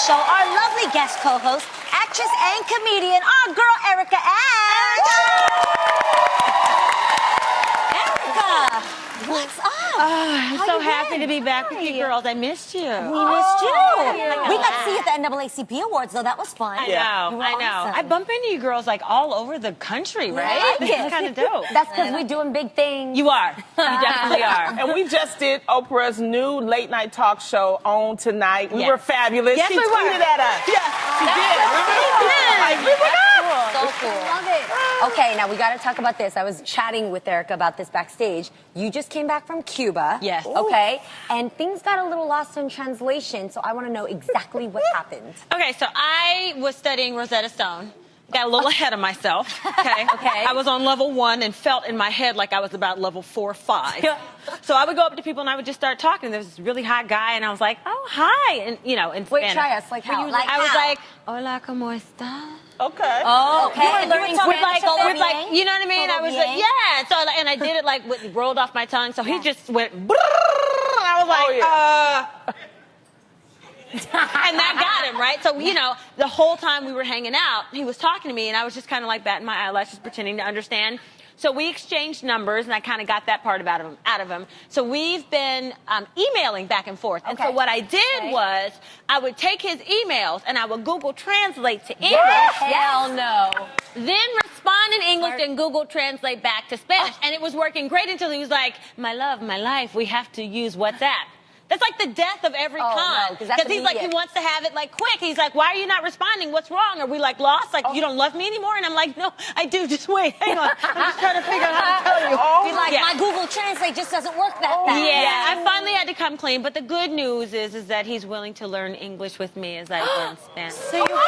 show, our lovely guest co-host, actress and comedian, our girl Erica Ashe. Erica, what's up? I'm so happy to be back with you girls. I missed you. We missed you. We got to see you at the NAACP Awards, though. That was fun. I know. Awesome. I bump into you girls like all over the country, right? Yeah. It's kind of dope. That's because we're doing big things. You are. You definitely are. And we just did Oprah's new late night talk show on tonight. We Yes. were fabulous. Yes, she we were. tweeted at us. Yes, she did. Like, we went up. So cool. Love it. Okay, now we got to talk about this. I was chatting with Erica about this backstage. You just came back from Cuba. Yes. Okay, and things got a little lost in translation, so I want to know exactly what happened. Okay, so I was studying Rosetta Stone. Got a little ahead of myself. Okay. Okay. I was on level 1 and felt in my head like I was about level 4 or 5. So I would go up to people and I would just start talking. There was this really hot guy and I was like, "Oh, hi," and in Wait, Spanish. try us. Like how? I was like, "Hola, cómo está?" Okay. Oh, okay. You were learning with Spanish like, you know what I mean? I was like, yeah. So, and I did it like, it rolled off my tongue. So he just went, and I was like, and that got him, right? So, the whole time we were hanging out, he was talking to me, and I was just kind of like batting my eyelashes, pretending to understand. So we exchanged numbers, and I kind of got that part out of him. So we've been emailing back and forth. And so what I did was, I would take his emails, and I would Google Translate to English. Hell no. Then respond in English and Google Translate back to Spanish. And it was working great until he was like, "My love, my life, we have to use WhatsApp." That's like the death of every con. Because he's like, he wants to have it like quick. He's like, "Why are you not responding? What's wrong? Are we like lost? Like you don't love me anymore?" And I'm like, "No, I do. Just wait. Hang on. I'm just trying to figure out how to tell you." He's like, my Google Translate just doesn't work that fast. Yeah, I finally had to come clean. But the good news is that he's willing to learn English with me as I learn Spanish. So you got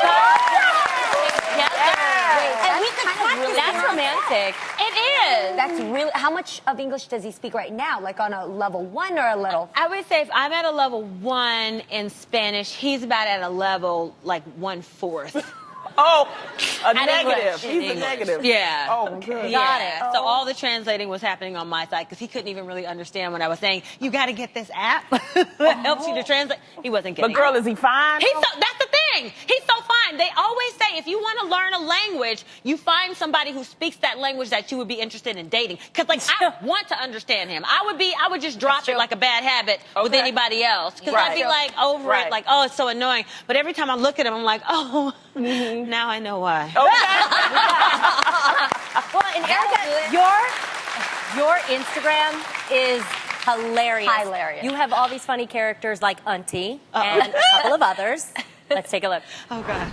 And we could practice. That's romantic. It is. That's really. How much of English does he speak right now? Like on a level 1 or a little? I would say if I'm at a level 1 in Spanish, he's about at a level like 1/4. Oh, a At negative. English. He's a English. negative. Yeah. Oh, good. Got it. So all the translating was happening on my side because he couldn't even really understand when I was saying, "You got to get this app that helps you to translate." He wasn't getting But girl, is he fine? That's the thing. He's so fine. They always say if you want to learn a language, you find somebody who speaks that language that you would be interested in dating. Because I want to understand him. I would just drop it like a bad habit with anybody else. Because I'd be like over it, like, "Oh, it's so annoying." But every time I look at him, I'm like, "Oh, now I know why." Okay. Well, and Erica, your Instagram is hilarious. You have all these funny characters like Auntie and a couple of others. Let's take a look. Oh, God.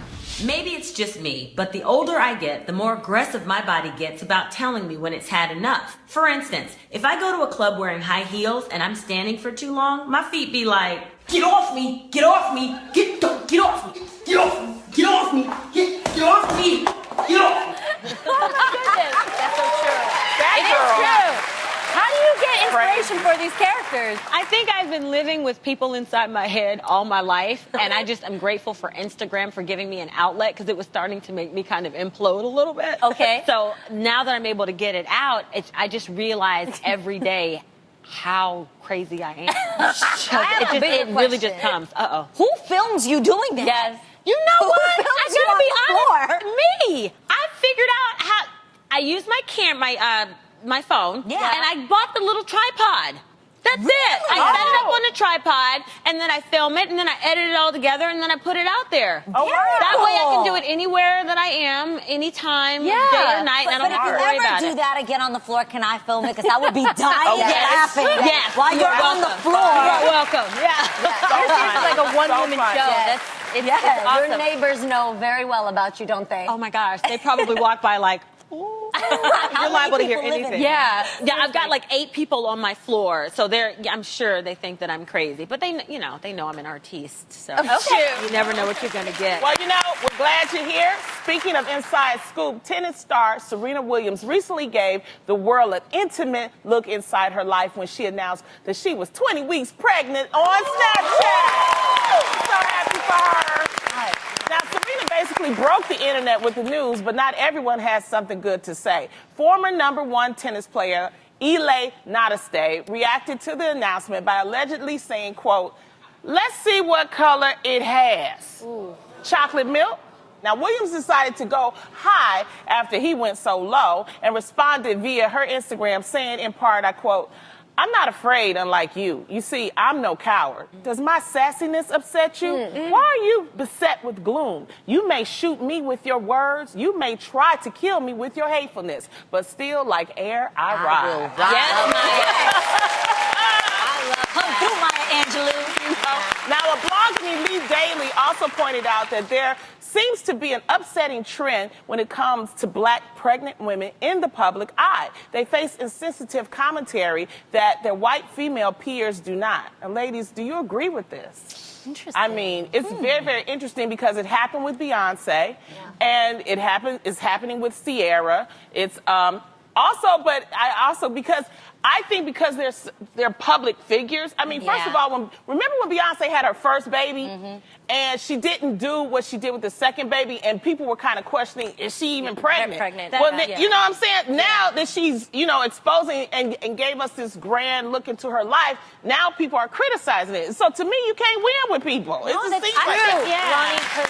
Maybe it's just me, but the older I get, the more aggressive my body gets about telling me when it's had enough. For instance, if I go to a club wearing high heels and I'm standing for too long, my feet be like, "Get off me, get off me, get off me, get off me, get off me, get off me, get off me." Oh my goodness, that's so true. That It is girl. true. How do you get inspiration for these characters? I think I've been living with people inside my head all my life, and I'm grateful for Instagram for giving me an outlet because it was starting to make me kind of implode a little bit. Okay. So now that I'm able to get it out, I just realize every day how crazy I am. It really just comes. Uh-oh. Who films you doing that? Yes. You know what? I films you gotta on be the honest. floor? Me. I figured out how. I use my phone. Yeah. And I bought the little tripod. That's it. I set it up on a tripod, and then I film it, and then I edit it all together, and then I put it out there. Oh, wow. That way I can do it anywhere that I am, anytime, day or night, and I don't have to worry about If you ever do it. that again on the floor, can I film it? Because I would be dying laughing. Yes. While you're on the floor. You're welcome. Yeah. It's like a one-woman show. Yes. It's awesome. Your neighbors know very well about you, don't they? Oh, my gosh. They probably walk by like, "Ooh." You're liable to hear anything. Yeah, I've got like 8 people on my floor, so I'm sure they think that I'm crazy, but they know I'm an artiste, so you never know what you're gonna get. Well, we're glad you're here. Speaking of Inside Scoop, tennis star Serena Williams recently gave the world an intimate look inside her life when she announced that she was 20 weeks pregnant on Snapchat. So happy for her. Now, Serena basically broke the internet with the news, but not everyone has something good to say. Former #1 tennis player Ile Nadeste reacted to the announcement by allegedly saying, quote, Let's see what color it has. Ooh. Chocolate milk? Now, Williams decided to go high after he went so low and responded via her Instagram saying, in part, I quote, "I'm not afraid, unlike you. You see, I'm no coward. Does my sassiness upset you? Why are you beset with gloom? You may shoot me with your words. You may try to kill me with your hatefulness. But still, like air, I ride." Yes, Maya. Come through, Maya Angelou. Now, a blog in Elite Daily also pointed out that there seems to be an upsetting trend when it comes to black pregnant women in the public eye. They face insensitive commentary that their white female peers do not. And ladies, do you agree with this? Interesting. I mean, it's very, very interesting because it happened with Beyonce, and it's happening with Sierra. It's because I think because they're public figures. I mean, first of all, remember when Beyonce had her first baby, and she didn't do what she did with the second baby, and people were kind of questioning, is she even pregnant? Well, you know what I'm saying? Now that she's, exposing and gave us this grand look into her life, now people are criticizing it. So to me, you can't win with people. It just seems like that. Ronnie, 'cause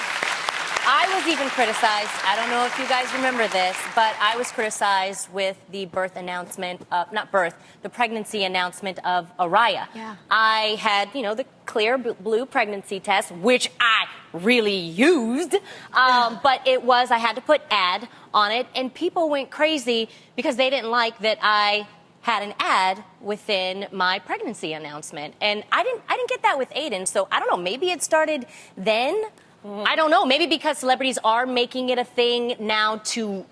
I was even criticized. I don't know if you guys remember this, but I was criticized with the the pregnancy announcement of Araya. Yeah. I had, the clear blue pregnancy test, which I really used. But I had to put ad on it, and people went crazy because they didn't like that I had an ad within my pregnancy announcement. And I didn't get that with Aiden, so I don't know, maybe it started then. I don't know. Maybe because celebrities are making it a thing now to,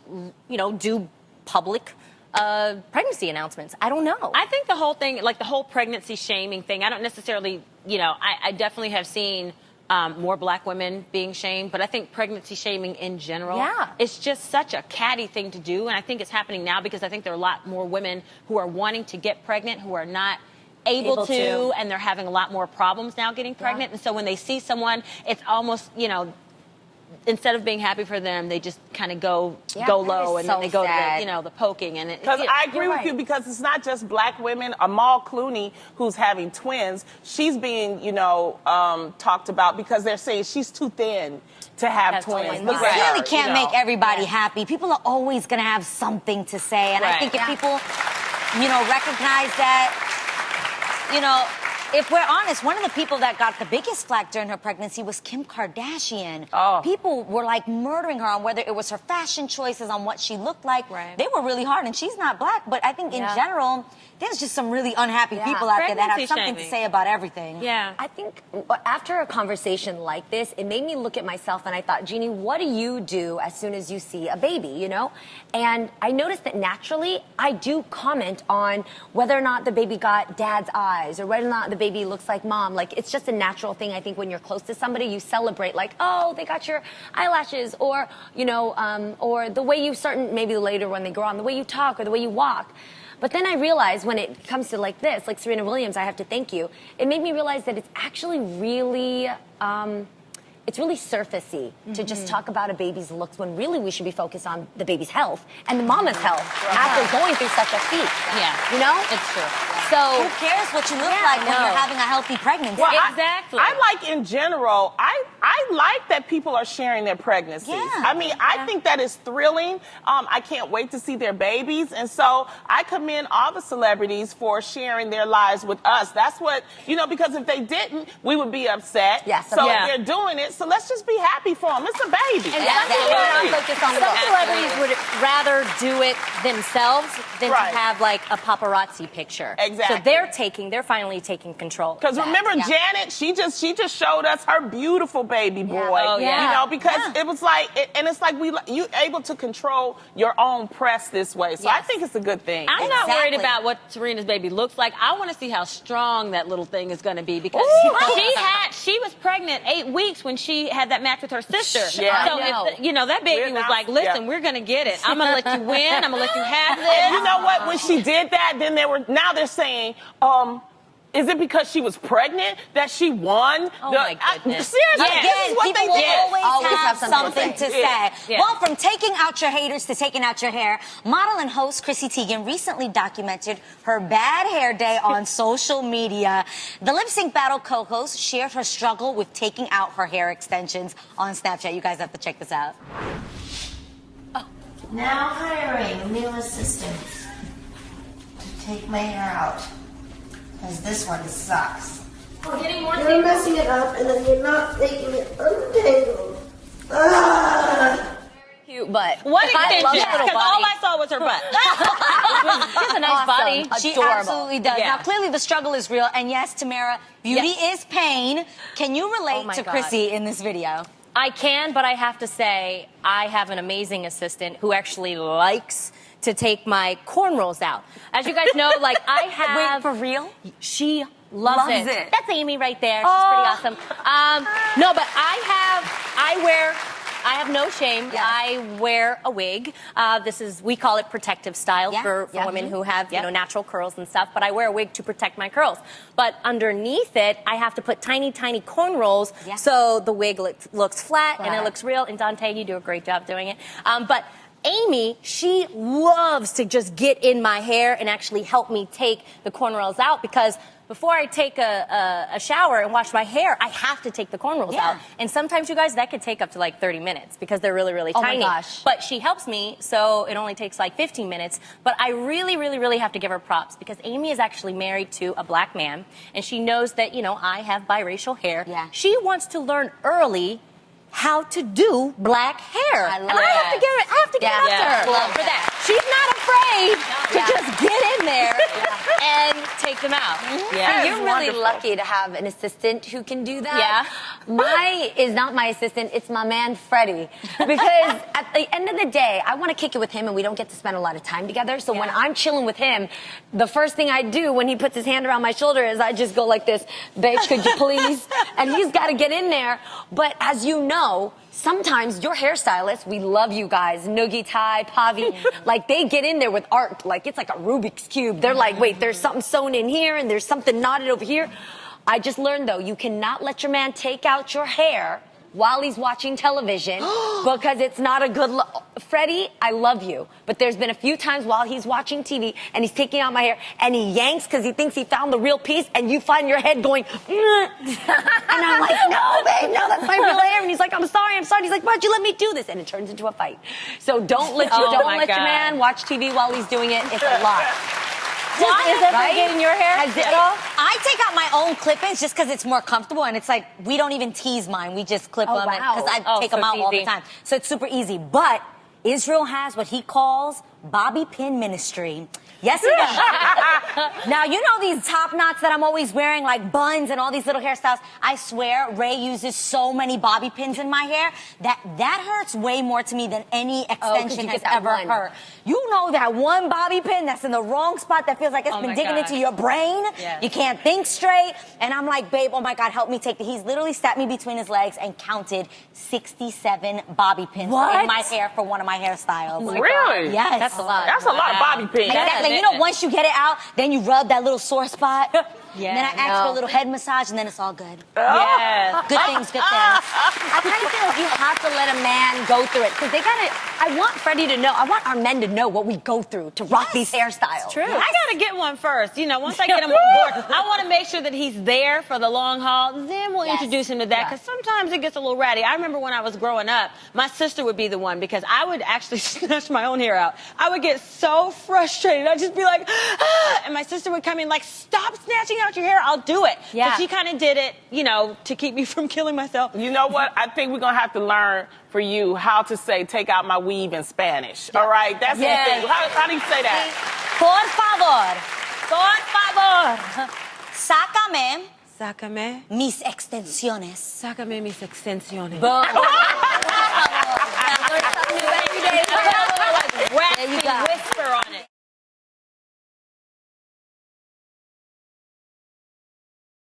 do public pregnancy announcements. I don't know. I think the whole thing, like the whole pregnancy shaming thing, I don't necessarily, I definitely have seen more black women being shamed, but I think pregnancy shaming in general is just such a catty thing to do. And I think it's happening now because I think there are a lot more women who are wanting to get pregnant who are not able to, and they're having a lot more problems now getting pregnant. And so when they see someone, it's almost, instead of being happy for them, they just kind of go low, and then they go to the poking. And because I agree with you, because it's not just black women. Amal Clooney, who's having twins, she's being talked about because they're saying she's too thin to have twins. You really can't make everybody happy. People are always going to have something to say, and I think if people recognize that. If we're honest, one of the people that got the biggest flack during her pregnancy was Kim Kardashian. Oh. People were like murdering her on whether it was her fashion choices, on what she looked like. Right. They were really hard, and she's not black, but I think in general, there's just some really unhappy people out there that have something to say about everything. Yeah. I think after a conversation like this, it made me look at myself, and I thought, Jeannie, what do you do as soon as you see a baby, And I noticed that naturally, I do comment on whether or not the baby got dad's eyes, or whether or not the baby looks like mom. Like, it's just a natural thing. I think when you're close to somebody, you celebrate, like, oh, they got your eyelashes, or, or the way you maybe later when they grow on, the way you talk or the way you walk. But then I realized when it comes to like this, like Serena Williams, I have to thank you. It made me realize that it's actually really, it's really surfacey to just talk about a baby's looks when really we should be focused on the baby's health and the mama's health after going through such a feat. Yeah. It's true. So who cares what you look like when you're having a healthy pregnancy? Well, exactly. I like in general, I like that people are sharing their pregnancies. Yeah. I mean, I think that is thrilling. I can't wait to see their babies. And so I commend all the celebrities for sharing their lives with us. That's what, because if they didn't, we would be upset. Yes. So if they're doing it, so let's just be happy for them. It's a baby. And some celebrities would rather do it themselves than to have like a paparazzi picture. Exactly. So they're finally taking control. Because remember Janet, she just showed us her beautiful baby boy. Because it was like, and it's like you able to control your own press this way. So I think it's a good thing. I'm not worried about what Serena's baby looks like. I want to see how strong that little thing is going to be, because she was pregnant 8 weeks when she had that match with her sister. Yeah. So if that baby was like, listen, we're going to get it. I'm going to let you win. I'm going to let you have this. And you know what? When she did that, then they're saying, Is it because she was pregnant that she won? Oh, my goodness. Seriously, Again, this is what people they will did. always have something to say. Yeah. Well, from taking out your haters to taking out your hair, model and host Chrissy Teigen recently documented her bad hair day on social media. The lip sync battle co-host shared her struggle with taking out her hair extensions on Snapchat. You guys have to check this out. Now hiring new assistants to take my hair out, because this one sucks. You're messing it up, and then you're not making it untangled. Ah! Cute butt. What I love extension? that little Because all body. I saw was her butt. She has a nice body. She Adorable. absolutely does. Yeah. Now, clearly the struggle is real. And yes, Tamara, beauty is pain. Can you relate my to God. Chrissy in this video? I can, but I have to say, I have an amazing assistant who actually likes to take my cornrows out. As you guys know, like I have. Wait, for real? She loves it. it. That's Amy right there. She's pretty awesome. No, but I have no shame. Yes. I wear a wig. We call it protective style Yeah, for yeah. women who have, you know, natural curls and stuff. But I wear a wig to protect my curls. But underneath it, I have to put tiny, tiny cornrows Yeah. so the wig looks flat and it Right. looks real. And Dante, you do a great job doing it. But Amy, she loves to just get in my hair and actually help me take the cornrows out, because before I take a shower and wash my hair, I have to take the cornrows Yeah. out. And sometimes, you guys, that could take up to like 30 minutes because they're really, really Oh my tiny. gosh. But she helps me, so it only takes like 15 minutes. But I really, really, really have to give her props, because Amy is actually married to a black man, and she knows that, you know, I have biracial hair. Yeah. She wants to learn early how to do black hair. I love and I have to that. give it up to her for that. She's not afraid to just get in there and take them out. Yeah. You're really lucky to have an assistant who can do that. Yeah. My is not my assistant, it's my man Freddie. Because at the end of the day, I want to kick it with him and we don't get to spend a lot of time together. So when I'm chilling with him, the first thing I do when he puts his hand around my shoulder is I just go like this, "Bitch, could you please?" And he's got to get in there. But as you know, sometimes your hairstylists, we love you guys, Noogie, Ty, Pavi, like they get in there with art, like it's like a Rubik's Cube. They're like, wait, there's something sewn in here and there's something knotted over here. I just learned though, you cannot let your man take out your hair while he's watching television because it's not a good look. Freddie, I love you, but there's been a few times while he's watching TV and he's taking out my hair and he yanks because he thinks he found the real piece, and you find your head going, and I'm like, no, babe, no, that's my real hair. And he's like, I'm sorry. He's like, why'd you let me do this? And it turns into a fight. So don't let your man watch TV while he's doing it. It's a lot. Is that getting your hair at all? I take out my own clip-ins just because it's more comfortable, and it's like we don't even tease mine. We just clip them because I take them out all the time. So it's super easy. But Israel has what he calls bobby pin ministry. Yes, he does. Now, you know these top knots that I'm always wearing, like buns and all these little hairstyles. I swear, Ray uses so many bobby pins in my hair that hurts way more to me than any extension has ever hurt. You know that one bobby pin that's in the wrong spot that feels like it's been digging into your brain. Yes. You can't think straight. And I'm like, babe, oh my God, help me take He's literally sat me between his legs and counted 67 bobby pins in my hair for one of my hairstyles. Really? Yes. That's a lot. That's a lot of bobby pins. Exactly. You know, once you get it out, then you rub that little sore spot. Yeah, and then I ask for a little head massage, and then it's all good. Yes. Good things, good things. I kind of feel like you have to let a man go through it because I want Freddie to know, I want our men to know what we go through to rock these hairstyles. True. I gotta get one first. You know, once I get him on board, I want to make sure that he's there for the long haul. Then we'll introduce him to that, because sometimes it gets a little ratty. I remember when I was growing up, my sister would be the one, because I would actually snatch my own hair out. I would get so frustrated. I'd just be like, ah, and my sister would come in like, stop snatching out your hair. I'll do it. Yeah. So she kind of did it, you know, to keep me from killing myself. You know what? I think we're going to have to learn for you how to say take out my weave in Spanish. All right? That's the thing. How do you say that? Por favor, sácame Sácame. mis extensiones. Sácame mis extensiones. Boom.